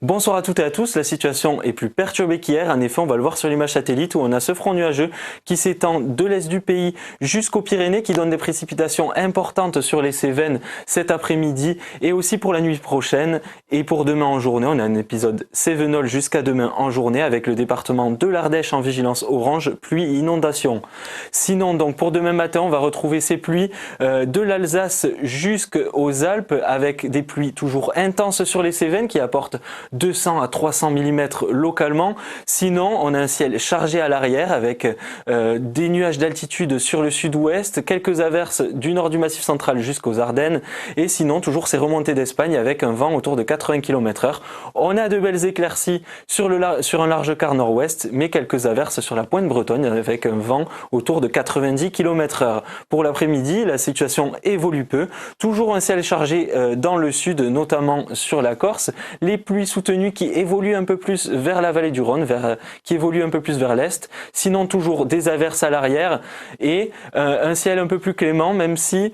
Bonsoir à toutes et à tous, la situation est plus perturbée qu'hier. En effet, on va le voir sur l'image satellite où on a ce front nuageux qui s'étend de l'est du pays jusqu'aux Pyrénées, qui donne des précipitations importantes sur les Cévennes cet après-midi et aussi pour la nuit prochaine. Et pour demain en journée, on a un épisode Cévenol jusqu'à demain en journée avec le département de l'Ardèche en vigilance orange, pluie et inondation. Sinon, donc pour demain matin, on va retrouver ces pluies de l'Alsace jusqu'aux Alpes avec des pluies toujours intenses sur les Cévennes qui apportent 200 à 300 mm localement. Sinon, on a un ciel chargé à l'arrière avec des nuages d'altitude sur le sud-ouest, quelques averses du nord du Massif central jusqu'aux Ardennes et sinon toujours ces remontées d'Espagne avec un vent autour de 80 km/h. On a de belles éclaircies sur un large quart nord-ouest, mais quelques averses sur la pointe bretonne avec un vent autour de 90 km/h. Pour l'après-midi, la situation évolue peu. Toujours un ciel chargé dans le sud, notamment sur la Corse. Les pluies soutenues qui évoluent un peu plus vers la vallée du Rhône, qui évoluent un peu plus vers l'est. Sinon, toujours des averses à l'arrière et un ciel un peu plus clément, même si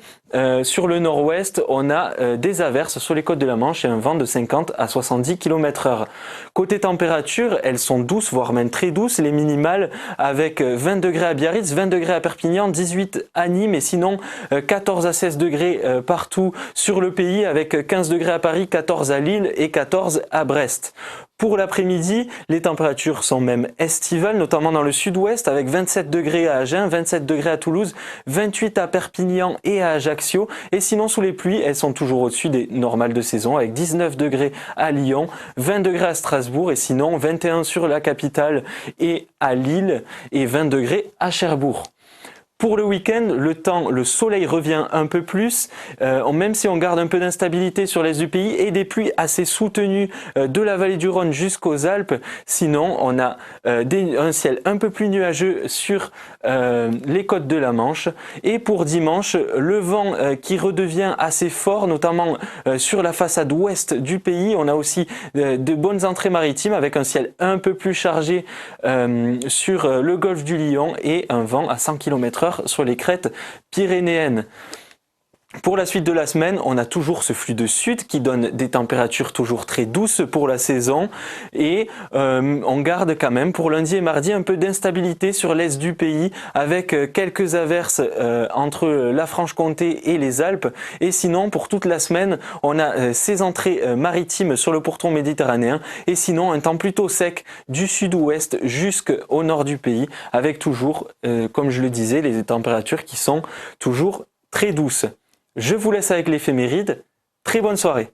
sur le nord-ouest, on a des averses sur les côtes de la Manche et un vent de 50 à 70 km/h. Côté température, elles sont douces, voire même très douces, les minimales avec 20 degrés à Biarritz, 20 degrés à Perpignan, 18 à Nîmes et sinon 14 à 16 degrés partout sur le pays avec 15 degrés à Paris, 14 à Lille et 14 à Brest. Pour l'après-midi, les températures sont même estivales, notamment dans le sud-ouest avec 27 degrés à Agen, 27 degrés à Toulouse, 28 à Perpignan et à Ajaccio. Et sinon, sous les pluies, elles sont toujours au-dessus des normales de saison avec 19 degrés à Lyon, 20 degrés à Strasbourg et sinon 21 sur la capitale et à Lille et 20 degrés à Cherbourg. Pour le week-end, le soleil revient un peu plus, même si on garde un peu d'instabilité sur l'est du pays et des pluies assez soutenues de la vallée du Rhône jusqu'aux Alpes. Sinon, on a un ciel un peu plus nuageux sur les côtes de la Manche. Et pour dimanche, le vent qui redevient assez fort, notamment sur la façade ouest du pays. On a aussi de bonnes entrées maritimes avec un ciel un peu plus chargé sur le golfe du Lion et un vent à 100 km/h sur les crêtes pyrénéennes. Pour la suite de la semaine, on a toujours ce flux de sud qui donne des températures toujours très douces pour la saison et on garde quand même pour lundi et mardi un peu d'instabilité sur l'est du pays avec quelques averses entre la Franche-Comté et les Alpes et sinon pour toute la semaine on a ces entrées maritimes sur le pourtour méditerranéen et sinon un temps plutôt sec du sud-ouest jusqu'au nord du pays avec toujours, comme je le disais, les températures qui sont toujours très douces. Je vous laisse avec l'éphéméride. Très bonne soirée.